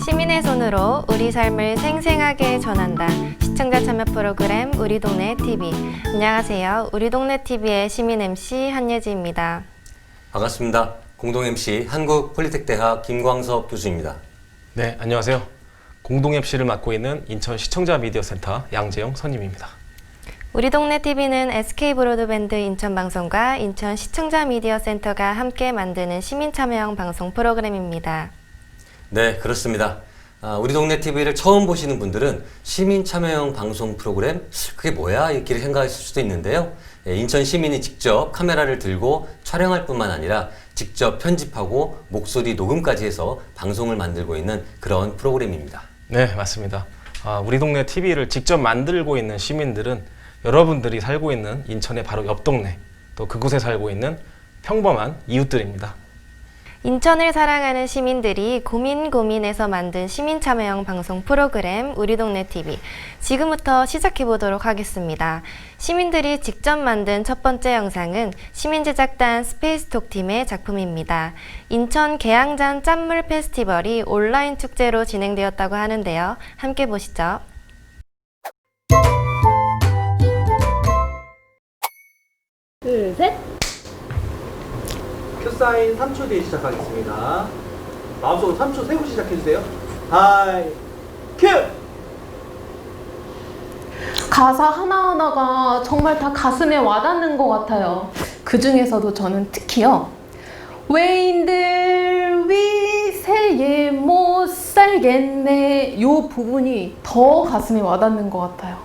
시민의 손으로 우리 삶을 생생하게 전한다. 시청자 참여 프로그램 우리 동네 TV. 안녕하세요. 우리 동네 TV의 시민 MC 한예지입니다. 반갑습니다. 공동 MC 한국폴리텍대학 김광섭 교수입니다. 네, 안녕하세요. 공동 MC를 맡고 있는 인천 시청자 미디어센터 양재영 선임입니다. 우리 동네 TV는 SK브로드밴드 인천방송과 인천 시청자 미디어센터가 함께 만드는 시민 참여형 방송 프로그램입니다. 네, 그렇습니다. 우리 동네 TV를 처음 보시는 분들은 시민 참여형 방송 프로그램, 그게 뭐야? 이렇게 생각하실 수도 있는데요. 인천 시민이 직접 카메라를 들고 촬영할 뿐만 아니라 직접 편집하고 목소리 녹음까지 해서 방송을 만들고 있는 그런 프로그램입니다. 네, 맞습니다. 우리 동네 TV를 직접 만들고 있는 시민들은 여러분들이 살고 있는 인천의 바로 옆 동네, 또 그곳에 살고 있는 평범한 이웃들입니다. 인천을 사랑하는 시민들이 고민해서 만든 시민 참여형 방송 프로그램 우리 동네 TV. 지금부터 시작해 보도록 하겠습니다. 시민들이 직접 만든 첫 번째 영상은 시민제작단 스페이스톡 팀의 작품입니다. 인천 계양잔 짠물 페스티벌이 온라인 축제로 진행되었다고 하는데요. 함께 보시죠. 둘, 셋. 큐사인 3초 뒤에 시작하겠습니다. 마음속으로 3초 세고 시작해주세요. 하이, 큐! 가사 하나하나가 정말 다 가슴에 와닿는 것 같아요. 그 중에서도 저는 특히요. 외인들 위세에 못 살겠네. 요 부분이 더 가슴에 와닿는 것 같아요.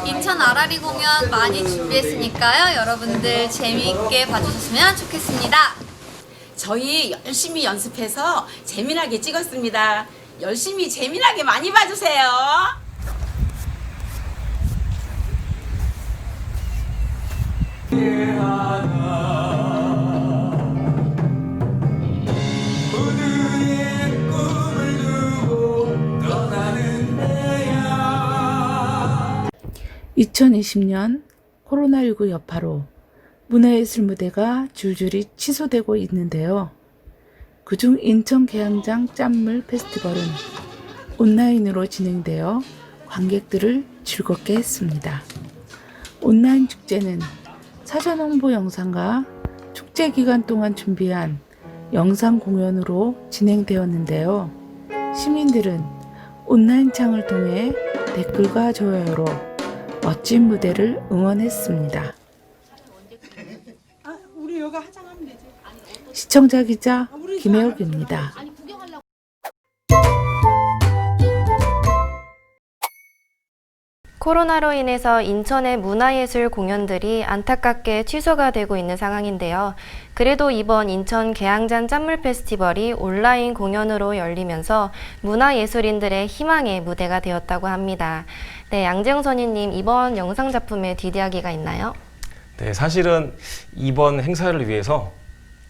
인천 아라리 공연 많이 준비했으니까요. 여러분들 재미있게 봐주셨으면 좋겠습니다. 저희 열심히 연습해서 재미나게 찍었습니다. 열심히 재미나게 많이 봐주세요. (2020년) 코로나19 여파로 문화예술 무대가 줄줄이 취소되고 있는데요. 그중 인천 계양장 짠물 페스티벌은 온라인으로 진행되어 관객들을 즐겁게 했습니다. 온라인 축제는 사전 홍보 영상과 축제 기간 동안 준비한 영상 공연으로 진행되었는데요. 시민들은 온라인 창을 통해 댓글과 좋아요로 멋진 무대를 응원했습니다. 시청자 기자 김혜옥입니다. 코로나로 인해서 인천의 문화예술 공연들이 안타깝게 취소가 되고 있는 상황인데요. 그래도 이번 인천 계양잔 짠물 페스티벌이 온라인 공연으로 열리면서 문화예술인들의 희망의 무대가 되었다고 합니다. 네, 양재영 선임님, 이번 영상 작품에 뒷이야기가 있나요? 네, 사실은 이번 행사를 위해서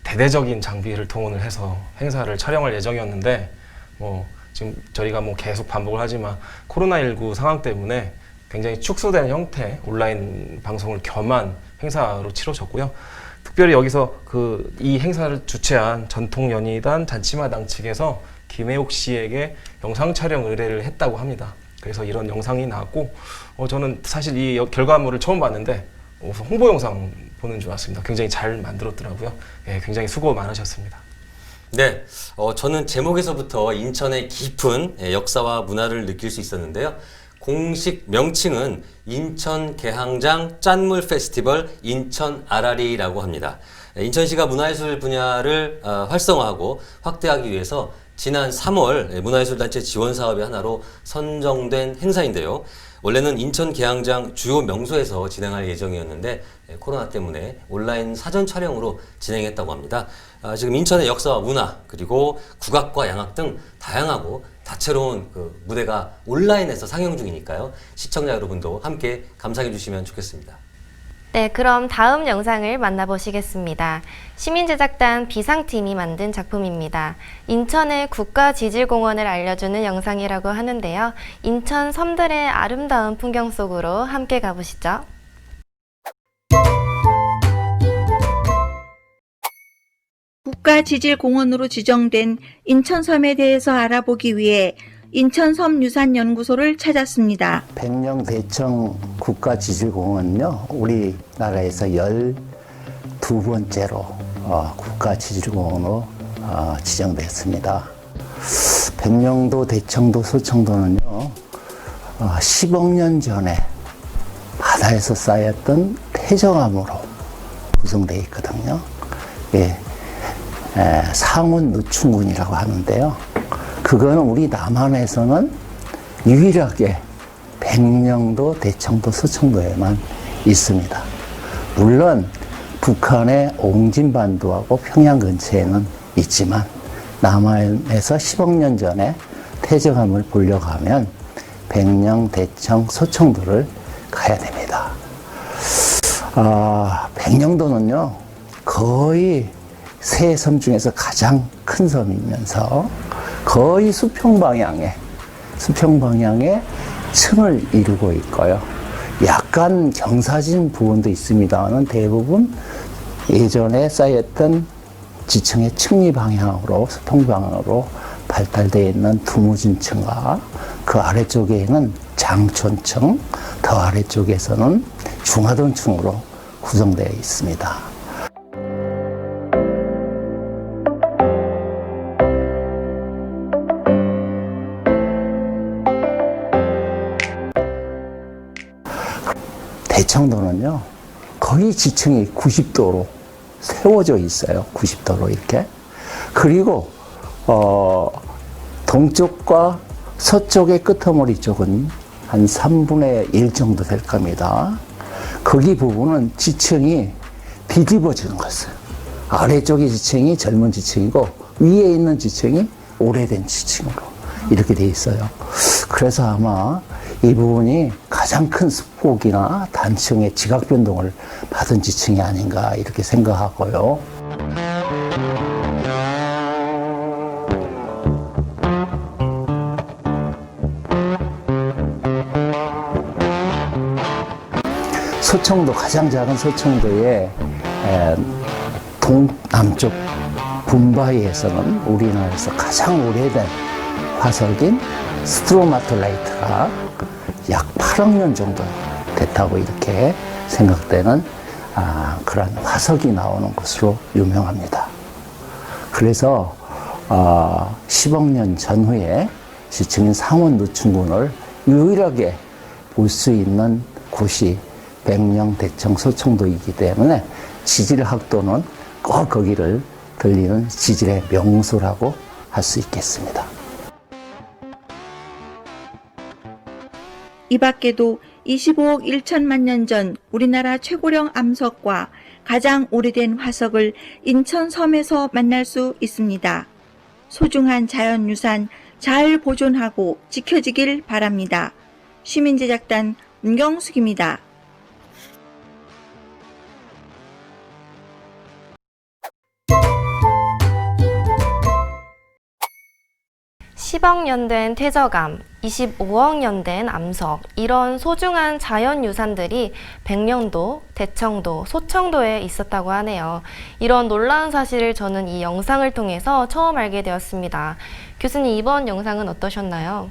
대대적인 장비를 동원을 해서 행사를 촬영할 예정이었는데 지금 저희가 계속 반복을 하지만 코로나19 상황 때문에 굉장히 축소된 형태 온라인 방송을 겸한 행사로 치러졌고요. 특별히 여기서 이 행사를 주최한 전통연희단 잔치마당 측에서 김혜옥 씨에게 영상 촬영 의뢰를 했다고 합니다. 그래서 이런 영상이 나왔고 저는 사실 이 결과물을 처음 봤는데 홍보 영상 보는 줄 알았습니다. 굉장히 잘 만들었더라고요. 예, 굉장히 수고 많으셨습니다. 네, 저는 제목에서부터 인천의 깊은 역사와 문화를 느낄 수 있었는데요. 공식 명칭은 인천 개항장 짠물 페스티벌 인천 아라리라고 합니다. 인천시가 문화예술 분야를 활성화하고 확대하기 위해서 지난 3월 문화예술단체 지원 사업의 하나로 선정된 행사인데요. 원래는 인천 개항장 주요 명소에서 진행할 예정이었는데 코로나 때문에 온라인 사전 촬영으로 진행했다고 합니다. 지금 인천의 역사와 문화 그리고 국악과 양악 등 다양하고 다채로운 무대가 온라인에서 상영 중이니까요. 시청자 여러분도 함께 감상해 주시면 좋겠습니다. 네, 그럼 다음 영상을 만나보시겠습니다. 시민제작단 비상팀이 만든 작품입니다. 인천의 국가지질공원을 알려주는 영상이라고 하는데요. 인천 섬들의 아름다운 풍경 속으로 함께 가보시죠. 국가지질공원으로 지정된 인천섬에 대해서 알아보기 위해 인천섬유산연구소를 찾았습니다. 백령대청 국가지질공원은요, 우리나라에서 12번째로 국가지질공원으로 지정됐습니다. 백령도, 대청도, 소청도는요, 10억 년 전에 바다에서 쌓였던 폐정암으로 구성되어 있거든요. 예, 상운 누충군이라고 하는데요. 그거는 우리 남한에서는 유일하게 백령도, 대청도, 서청도에만 있습니다. 물론 북한의 옹진반도하고 평양 근처에는 있지만 남한에서 10억 년 전에 태정암을 보려고 하면 백령, 대청, 서청도를 가야 됩니다. 백령도는요, 거의 세 섬 중에서 가장 큰 섬이면서 거의 수평 방향에 층을 이루고 있고요. 약간 경사진 부분도 있습니다만 대부분 예전에 쌓였던 지층의 층리 방향으로 수평 방향으로 발달되어 있는 두무진 층과 그 아래쪽에는 장촌층, 더 아래쪽에서는 중하동층으로 구성되어 있습니다. 대청도는요, 거의 지층이 90도로 세워져 있어요. 90도로 이렇게. 그리고 동쪽과 서쪽의 끄트머리 쪽은 한 3분의 1 정도 될 겁니다. 거기 부분은 지층이 뒤집어지는 것이에요. 아래쪽의 지층이 젊은 지층이고 위에 있는 지층이 오래된 지층으로 이렇게 돼 있어요. 그래서 아마 이 부분이 가장 큰 습곡이나 단층의 지각 변동을 받은 지층이 아닌가 이렇게 생각하고요. 서청도, 가장 작은 서청도의 동남쪽 분바위에서는 우리나라에서 가장 오래된 화석인 스트로마톨라이트가 약 8억 년 정도 됐다고 이렇게 생각되는 그런 화석이 나오는 것으로 유명합니다. 그래서 10억 년 전후에 지층인 상원 누충군을 유일하게 볼 수 있는 곳이 백령, 대청, 서청도이기 때문에 지질학도는 꼭 거기를 들리는 지질의 명소라고 할 수 있겠습니다. 이 밖에도 25억 1천만 년 전 우리나라 최고령 암석과 가장 오래된 화석을 인천섬에서 만날 수 있습니다. 소중한 자연유산 잘 보존하고 지켜지길 바랍니다. 시민제작단 문경숙입니다. 10억 년 된 퇴저감, 25억 년 된 암석, 이런 소중한 자연유산들이 백령도, 대청도, 소청도에 있었다고 하네요. 이런 놀라운 사실을 저는 이 영상을 통해서 처음 알게 되었습니다. 교수님, 이번 영상은 어떠셨나요?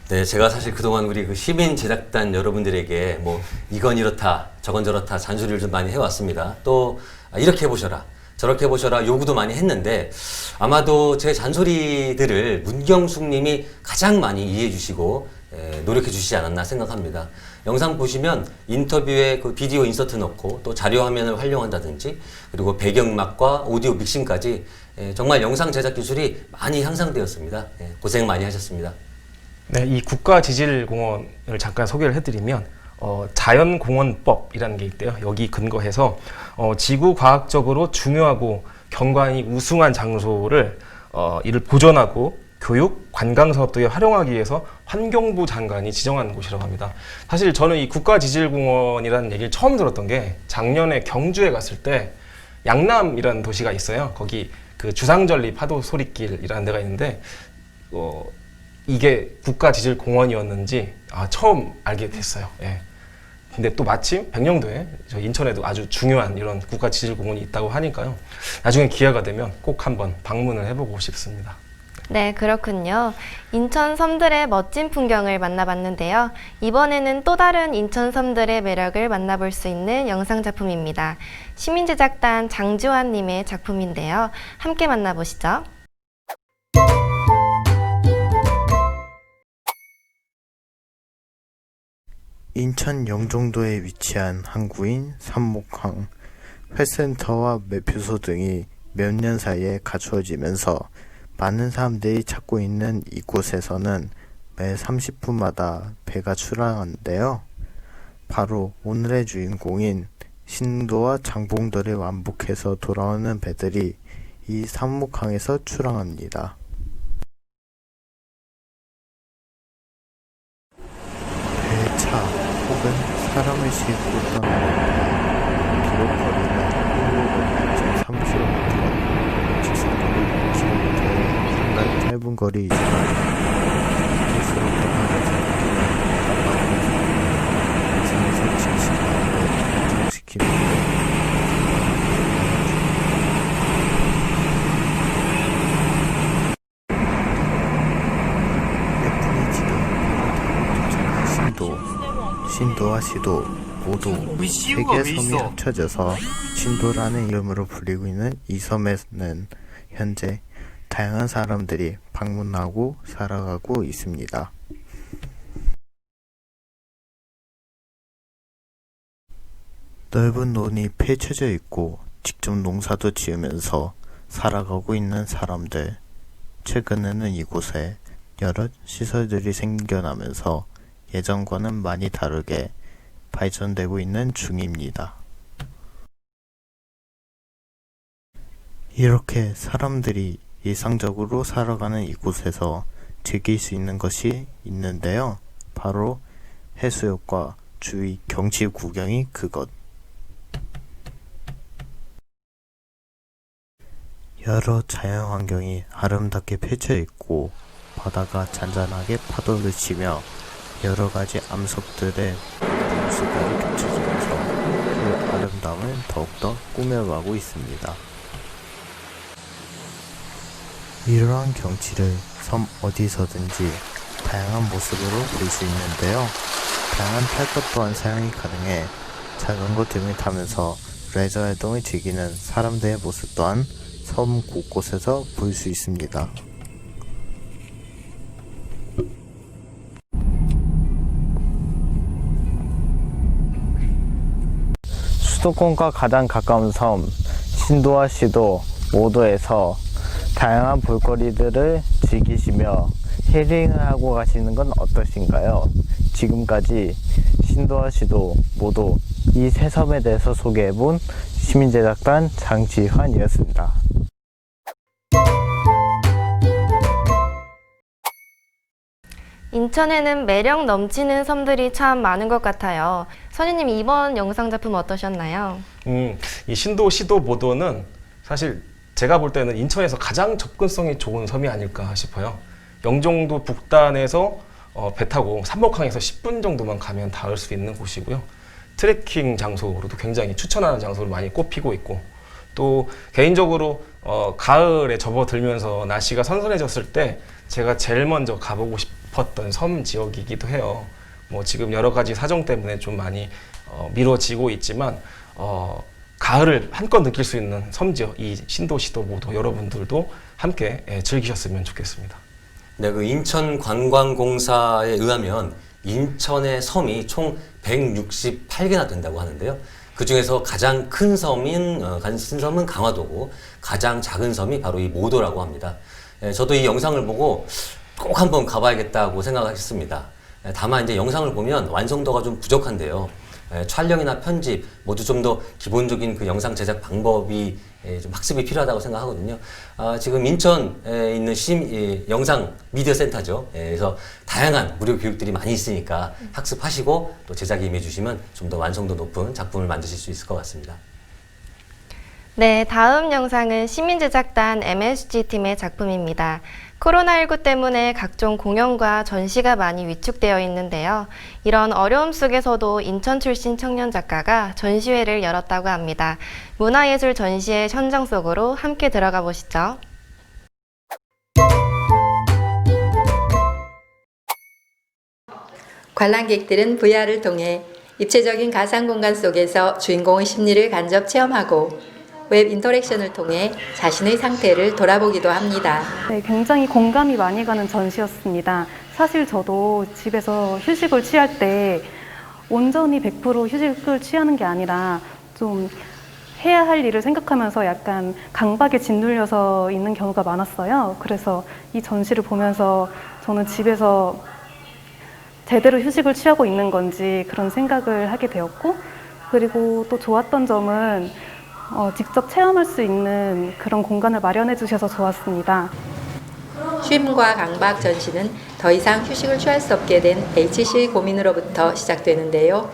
네, 제가 사실 그동안 우리 그 시민 제작단 여러분들에게 뭐 이건 이렇다, 저건 저렇다 잔소리를 좀 많이 해왔습니다. 또 이렇게 해보셔라, 저렇게 해보셔라 요구도 많이 했는데 아마도 제 잔소리들을 문경숙 님이 가장 많이 이해해 주시고 노력해 주시지 않았나 생각합니다. 영상 보시면 인터뷰에 그 비디오 인서트 넣고 또 자료 화면을 활용한다든지 그리고 배경음악과 오디오 믹싱까지 정말 영상 제작 기술이 많이 향상되었습니다. 고생 많이 하셨습니다. 네, 이 국가지질공원을 잠깐 소개를 해드리면 자연공원법이라는 게 있대요. 여기 근거해서 지구과학적으로 중요하고 경관이 우수한 장소를 이를 보존하고 교육, 관광 사업 등에 활용하기 위해서 환경부 장관이 지정한 곳이라고 합니다. 사실 저는 이 국가지질공원이라는 얘기를 처음 들었던 게 작년에 경주에 갔을 때 양남이라는 도시가 있어요. 거기 그 주상절리 파도 소리길이라는 데가 있는데 이게 국가지질공원이었는지 처음 알게 됐어요. 예. 근데 또 마침 백령도에 저 인천에도 아주 중요한 이런 국가지질공원이 있다고 하니까요. 나중에 기회가 되면 꼭 한번 방문을 해보고 싶습니다. 네, 그렇군요. 인천 섬들의 멋진 풍경을 만나봤는데요. 이번에는 또 다른 인천 섬들의 매력을 만나볼 수 있는 영상 작품입니다. 시민제작단 장주환님의 작품인데요. 함께 만나보시죠. 인천 영종도에 위치한 항구인 삼목항, 회센터와 매표소 등이 몇 년 사이에 갖추어지면서 많은 사람들이 찾고 있는 이곳에서는 매 30분마다 배가 출항하는데요. 바로 오늘의 주인공인 신도와 장봉도를 왕복해서 돌아오는 배들이 이 삼목항에서 출항합니다. 배차 혹은 사람을 싣고 떠나는 비록 거리는 30km, 직선거리 6km의 상당히 짧은 거리이지만 갈수록 떠나는 사람들은 많은 이상에서 70km를 충족시킵니다. 신도와 시도 모두 3개 섬이 합쳐져서 신도라는 이름으로 불리고 있는 이 섬에는 현재 다양한 사람들이 방문하고 살아가고 있습니다. 넓은 논이 펼쳐져 있고 직접 농사도 지으면서 살아가고 있는 사람들. 최근에는 이곳에 여러 시설들이 생겨나면서 예전과는 많이 다르게 발전되고 있는 중입니다. 이렇게 사람들이 일상적으로 살아가는 이곳에서 즐길 수 있는 것이 있는데요. 바로 해수욕과 주위 경치 구경이 그것. 여러 자연환경이 아름답게 펼쳐 있고 바다가 잔잔하게 파도를 치며 여러가지 암석들의 물수까지 겹쳐지면서 그 아름다움을 더욱더 꾸며가고 있습니다. 이러한 경치를 섬 어디서든지 다양한 모습으로 볼 수 있는데요. 다양한 탈 것 또한 사용이 가능해 자전거 등을 타면서 레저 활동을 즐기는 사람들의 모습 또한 섬 곳곳에서 볼 수 있습니다. 수도권과 가장 가까운 섬 신도와 시도 모두에서 다양한 볼거리들을 즐기시며 힐링을 하고 가시는 건 어떠신가요? 지금까지 신도와 시도 모두 이 세 섬에 대해서 소개해본 시민제작단 장지환이었습니다. 인천에는 매력 넘치는 섬들이 참 많은 것 같아요. 선생님, 이번 영상 작품 어떠셨나요? 이 신도, 시도, 모도는 사실 제가 볼 때는 인천에서 가장 접근성이 좋은 섬이 아닐까 싶어요. 영종도 북단에서 배 타고 삼목항에서 10분 정도만 가면 닿을 수 있는 곳이고요. 트레킹 장소로도 굉장히 추천하는 장소로 많이 꼽히고 있고, 또 개인적으로 가을에 접어들면서 날씨가 선선해졌을 때 제가 제일 먼저 가보고 싶었던 섬 지역이기도 해요. 뭐 지금 여러 가지 사정 때문에 좀 많이 미뤄지고 있지만 가을을 한껏 느낄 수 있는 섬 지역, 이 신도시도 모두 여러분들도 함께 즐기셨으면 좋겠습니다. 네, 그 인천관광공사에 의하면 인천의 섬이 총 168개나 된다고 하는데요. 그 중에서 가장 큰 섬은 강화도고, 가장 작은 섬이 바로 이 모도라고 합니다. 저도 이 영상을 보고 꼭 한번 가봐야겠다고 생각했습니다. 다만 이제 영상을 보면 완성도가 좀 부족한데요. 촬영이나 편집 모두 좀 더 기본적인 그 영상 제작 방법이 좀 학습이 필요하다고 생각하거든요. 지금 인천에 있는 영상 미디어 센터죠. 그래서 다양한 무료 교육들이 많이 있으니까 학습하시고 또 제작에 임해주시면 좀 더 완성도 높은 작품을 만드실 수 있을 것 같습니다. 네, 다음 영상은 시민제작단 MSG팀의 작품입니다. 코로나19 때문에 각종 공연과 전시가 많이 위축되어 있는데요. 이런 어려움 속에서도 인천 출신 청년 작가가 전시회를 열었다고 합니다. 문화예술 전시회 현장 속으로 함께 들어가 보시죠. 관람객들은 VR을 통해 입체적인 가상 공간 속에서 주인공의 심리를 간접 체험하고 웹 인터랙션을 통해 자신의 상태를 돌아보기도 합니다. 네, 굉장히 공감이 많이 가는 전시였습니다. 사실 저도 집에서 휴식을 취할 때 온전히 100% 휴식을 취하는 게 아니라 좀 해야 할 일을 생각하면서 약간 강박에 짓눌려서 있는 경우가 많았어요. 그래서 이 전시를 보면서 저는 집에서 제대로 휴식을 취하고 있는 건지 그런 생각을 하게 되었고, 그리고 또 좋았던 점은 직접 체험할 수 있는 그런 공간을 마련해 주셔서 좋았습니다. 쉼과 강박 전시는 더 이상 휴식을 취할 수 없게 된 H씨의 고민으로부터 시작되는데요.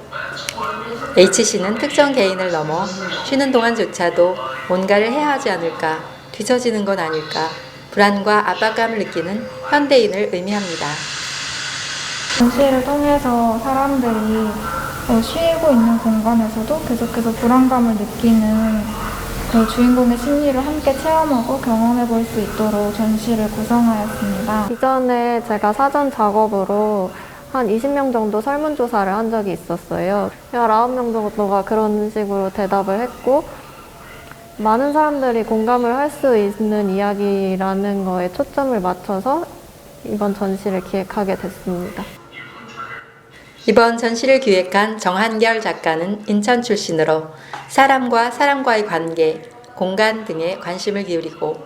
H씨는 특정 개인을 넘어 쉬는 동안조차도 뭔가를 해야 하지 않을까, 뒤처지는 건 아닐까, 불안과 압박감을 느끼는 현대인을 의미합니다. 전시회를 통해서 사람들이 쉬고 있는 공간에서도 계속해서 불안감을 느끼는 그 주인공의 심리를 함께 체험하고 경험해 볼 수 있도록 전시를 구성하였습니다. 이전에 제가 사전 작업으로 한 20명 정도 설문조사를 한 적이 있었어요. 19명 정도가 그런 식으로 대답을 했고, 많은 사람들이 공감을 할 수 있는 이야기라는 거에 초점을 맞춰서 이번 전시를 기획하게 됐습니다. 이번 전시를 기획한 정한결 작가는 인천 출신으로 사람과 사람과의 관계, 공간 등에 관심을 기울이고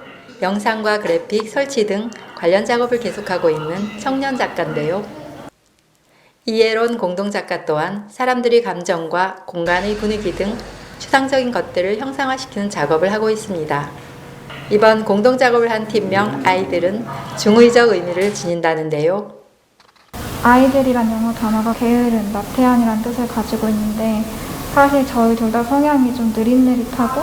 영상과 그래픽, 설치 등 관련 작업을 계속하고 있는 청년 작가인데요. 이혜론 공동작가 또한 사람들의 감정과 공간의 분위기 등 추상적인 것들을 형상화시키는 작업을 하고 있습니다. 이번 공동작업을 한 팀명 아이들은 중의적 의미를 지닌다는데요. 아이들이란 영어 단어가 게으른, 나태한이란 뜻을 가지고 있는데, 사실 저희 둘 다 성향이 좀 느릿느릿하고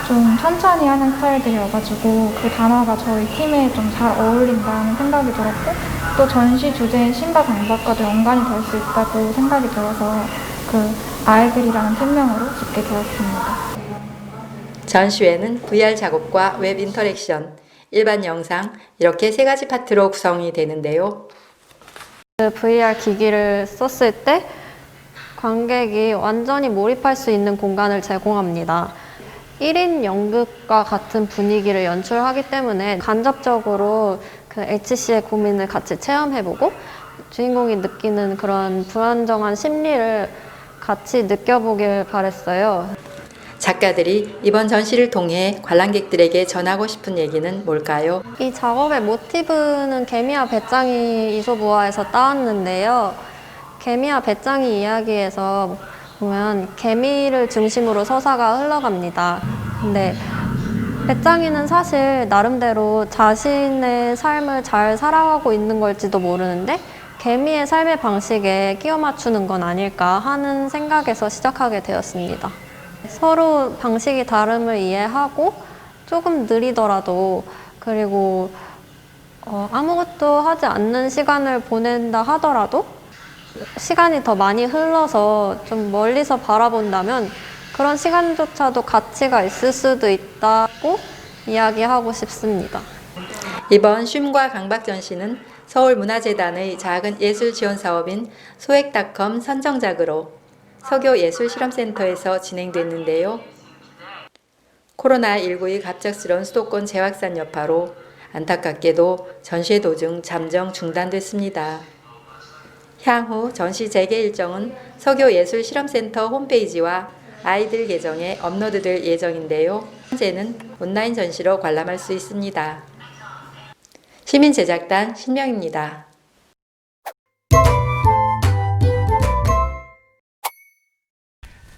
좀 천천히 하는 스타일들이어가지고 그 단어가 저희 팀에 좀 잘 어울린다는 생각이 들었고, 또 전시 주제인 쉼과 강박과도 연관이 될 수 있다고 생각이 들어서 그 아이들이라는 팀명으로 짓게 되었습니다. 전시회는 VR 작업과 웹 인터랙션, 일반 영상 이렇게 세 가지 파트로 구성이 되는데요. VR 기기를 썼을 때 관객이 완전히 몰입할 수 있는 공간을 제공합니다. 1인 연극과 같은 분위기를 연출하기 때문에 간접적으로 그 H씨의 고민을 같이 체험해보고 주인공이 느끼는 그런 불안정한 심리를 같이 느껴보길 바랬어요. 작가들이 이번 전시를 통해 관람객들에게 전하고 싶은 얘기는 뭘까요? 이 작업의 모티브는 개미와 배짱이 이솝우화에서 따왔는데요. 개미와 배짱이 이야기에서 보면 개미를 중심으로 서사가 흘러갑니다. 근데 배짱이는 사실 나름대로 자신의 삶을 잘 살아가고 있는 걸지도 모르는데 개미의 삶의 방식에 끼워 맞추는 건 아닐까 하는 생각에서 시작하게 되었습니다. 서로 방식이 다름을 이해하고 조금 느리더라도, 그리고 아무것도 하지 않는 시간을 보낸다 하더라도 시간이 더 많이 흘러서 좀 멀리서 바라본다면 그런 시간조차도 가치가 있을 수도 있다고 이야기하고 싶습니다. 이번 쉼과 강박 전시는 서울문화재단의 작은 예술 지원 사업인 소액닷컴 선정작으로 서교예술실험센터에서 진행됐는데요. 코로나19의 갑작스러운 수도권 재확산 여파로 안타깝게도 전시 도중 잠정 중단됐습니다. 향후 전시 재개 일정은 서교예술실험센터 홈페이지와 아이들 계정에 업로드될 예정인데요. 현재는 온라인 전시로 관람할 수 있습니다. 시민제작단 신명입니다.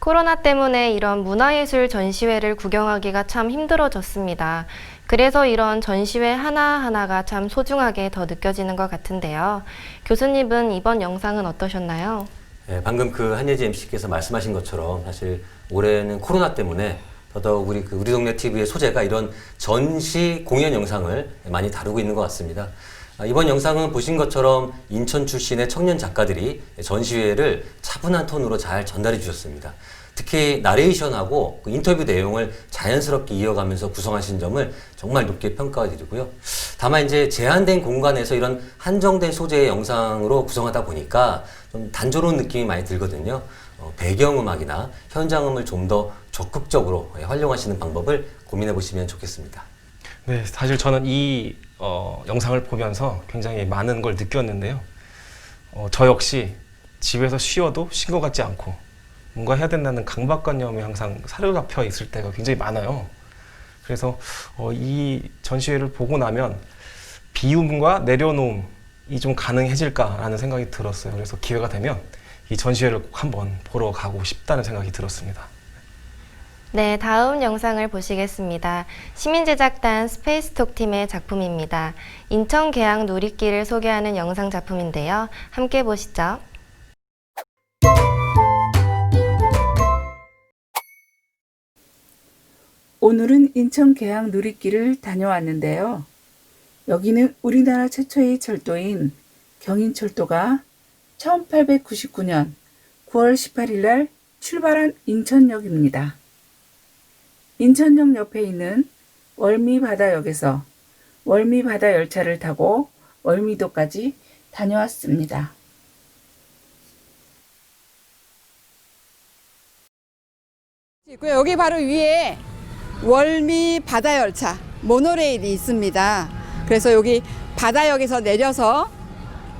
코로나 때문에 이런 문화예술 전시회를 구경하기가 참 힘들어졌습니다. 그래서 이런 전시회 하나하나가 참 소중하게 더 느껴지는 것 같은데요. 교수님은 이번 영상은 어떠셨나요? 네, 방금 그 한예지 MC께서 말씀하신 것처럼 사실 올해는 코로나 때문에 더더욱 우리 동네 TV의 소재가 이런 전시 공연 영상을 많이 다루고 있는 것 같습니다. 이번 영상은 보신 것처럼 인천 출신의 청년 작가들이 전시회를 차분한 톤으로 잘 전달해 주셨습니다. 특히 나레이션하고 그 인터뷰 내용을 자연스럽게 이어가면서 구성하신 점을 정말 높게 평가드리고요. 다만 이제 제한된 공간에서 이런 한정된 소재의 영상으로 구성하다 보니까 좀 단조로운 느낌이 많이 들거든요. 배경음악이나 현장음을 좀 더 적극적으로 활용하시는 방법을 고민해 보시면 좋겠습니다. 네, 사실 저는 이 영상을 보면서 굉장히 많은 걸 느꼈는데요. 저 역시 집에서 쉬어도 쉰 것 같지 않고 뭔가 해야 된다는 강박관념이 항상 사로잡혀 있을 때가 굉장히 많아요. 그래서 이 전시회를 보고 나면 비움과 내려놓음이 좀 가능해질까라는 생각이 들었어요. 그래서 기회가 되면 이 전시회를 꼭 한번 보러 가고 싶다는 생각이 들었습니다. 네, 다음 영상을 보시겠습니다. 시민제작단 스페이스톡 팀의 작품입니다. 인천 계양 누리길을 소개하는 영상 작품인데요. 함께 보시죠. 오늘은 인천 계양 누리길을 다녀왔는데요. 여기는 우리나라 최초의 철도인 경인철도가 1899년 9월 18일 날 출발한 인천역입니다. 인천역 옆에 있는 월미바다역에서 월미바다 열차를 타고 월미도까지 다녀왔습니다. 여기 바로 위에 월미바다열차 모노레일이 있습니다. 그래서 여기 바다역에서 내려서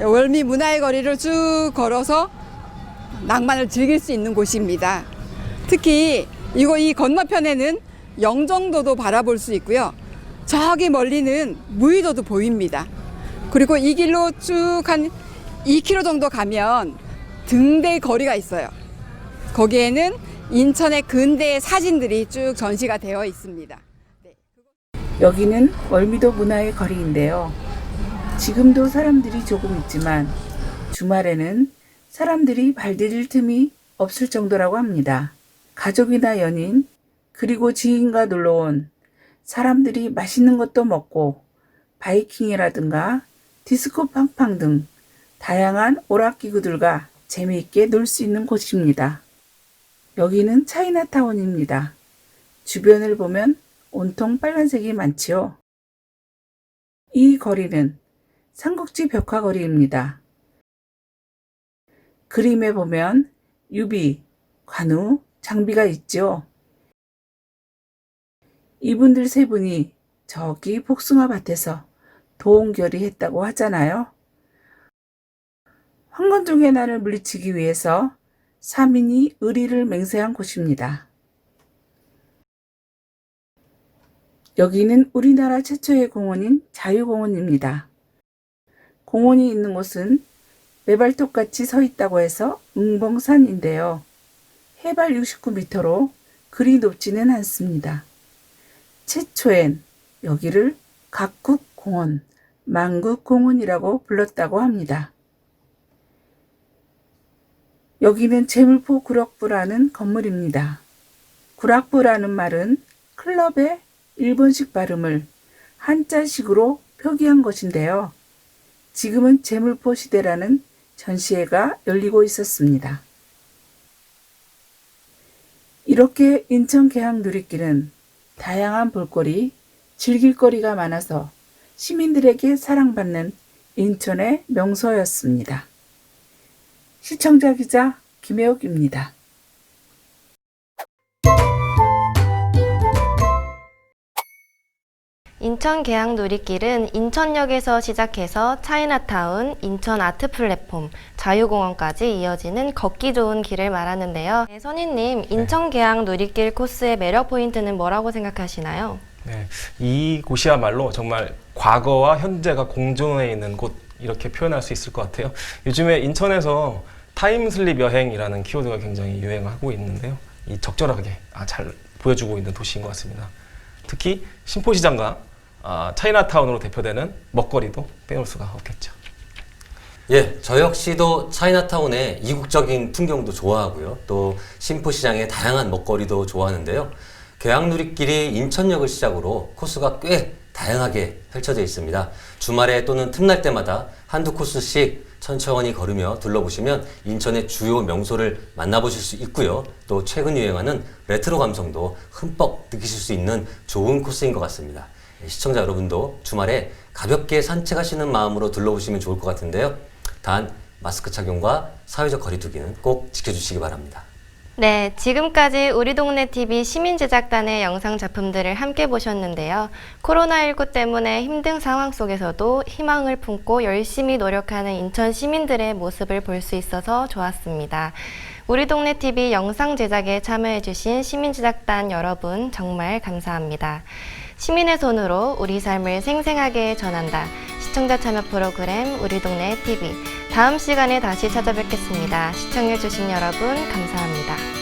월미 문화의 거리를 쭉 걸어서 낭만을 즐길 수 있는 곳입니다. 특히 이 건너편에는 영종도도 바라볼 수 있고요. 저기 멀리는 무의도도 보입니다. 그리고 이 길로 쭉 한 2km 정도 가면 등대 거리가 있어요. 거기에는 인천의 근대의 사진들이 쭉 전시가 되어 있습니다. 여기는 월미도 문화의 거리인데요. 지금도 사람들이 조금 있지만 주말에는 사람들이 발디딜 틈이 없을 정도라고 합니다. 가족이나 연인, 그리고 지인과 놀러온 사람들이 맛있는 것도 먹고 바이킹이라든가 디스코 팡팡 등 다양한 오락기구들과 재미있게 놀 수 있는 곳입니다. 여기는 차이나타운입니다. 주변을 보면 온통 빨간색이 많지요. 이 거리는 삼국지 벽화거리입니다. 그림에 보면 유비, 관우, 장비가 있죠. 이분들 세 분이 저기 복숭아 밭에서 도원결의 했다고 하잖아요. 황건종의 난을 물리치기 위해서 3인이 의리를 맹세한 곳입니다. 여기는 우리나라 최초의 공원인 자유공원입니다. 공원이 있는 곳은 매발톱같이 서 있다고 해서 응봉산인데요. 해발 69m로 그리 높지는 않습니다. 최초엔 여기를 각국공원, 만국공원이라고 불렀다고 합니다. 여기는 제물포 구락부라는 건물입니다. 구락부라는 말은 클럽의 일본식 발음을 한자식으로 표기한 것인데요. 지금은 재물포 시대라는 전시회가 열리고 있었습니다. 이렇게 인천 계양 누리길은 다양한 볼거리, 즐길거리가 많아서 시민들에게 사랑받는 인천의 명소였습니다. 시청자 기자 김혜옥입니다. 인천 계양 누리길은 인천역에서 시작해서 차이나타운, 인천 아트 플랫폼, 자유공원까지 이어지는 걷기 좋은 길을 말하는데요. 네, 선희님, 인천 계양 누리길 코스의 매력 포인트는 뭐라고 생각하시나요? 네, 이곳이야말로 정말 과거와 현재가 공존해 있는 곳, 이렇게 표현할 수 있을 것 같아요. 요즘에 인천에서 타임슬립 여행이라는 키워드가 굉장히 유행하고 있는데요. 이 적절하게 잘 보여주고 있는 도시인 것 같습니다. 특히 신포시장과 차이나타운으로 대표되는 먹거리도 빼놓을 수가 없겠죠. 예, 저 역시도 차이나타운의 이국적인 풍경도 좋아하고요. 또 신포시장의 다양한 먹거리도 좋아하는데요. 계양누리길이 인천역을 시작으로 코스가 꽤 다양하게 펼쳐져 있습니다. 주말에 또는 틈날 때마다 한두 코스씩 천천히 걸으며 둘러보시면 인천의 주요 명소를 만나보실 수 있고요. 또 최근 유행하는 레트로 감성도 흠뻑 느끼실 수 있는 좋은 코스인 것 같습니다. 시청자 여러분도 주말에 가볍게 산책하시는 마음으로 둘러보시면 좋을 것 같은데요. 단 마스크 착용과 사회적 거리두기는 꼭 지켜주시기 바랍니다. 네, 지금까지 우리 동네 TV 시민제작단의 영상 작품들을 함께 보셨는데요. 코로나19 때문에 힘든 상황 속에서도 희망을 품고 열심히 노력하는 인천 시민들의 모습을 볼 수 있어서 좋았습니다. 우리 동네 TV 영상 제작에 참여해주신 시민제작단 여러분 정말 감사합니다. 시민의 손으로 우리 삶을 생생하게 전한다. 시청자 참여 프로그램 우리 동네 TV. 다음 시간에 다시 찾아뵙겠습니다. 시청해주신 여러분 감사합니다.